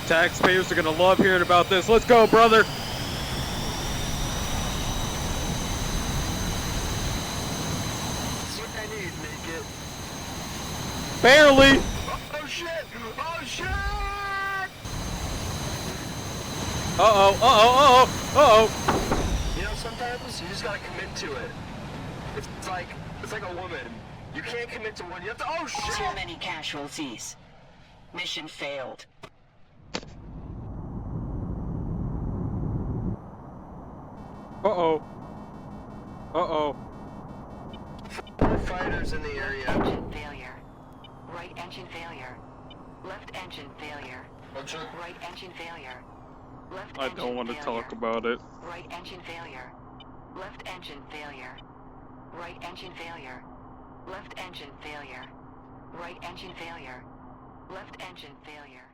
Taxpayers are gonna love hearing about this. Let's go, brother! That's what I need, make it. Barely! Oh shit! Oh shit! Uh-oh, uh-oh, uh-oh, uh-oh! You know, sometimes you just gotta commit to it. It's like a woman. You can't commit to one. You have to. Oh shit! Too many casualties. Mission failed. Uh-oh. Uh-oh. Fighters in the area. Engine failure. Right engine failure. Left engine failure. Right engine failure. Left I engine don't want to failure. talk about it. Right engine failure. Left engine failure. Right engine failure. Left engine failure. Right engine failure. Left engine failure.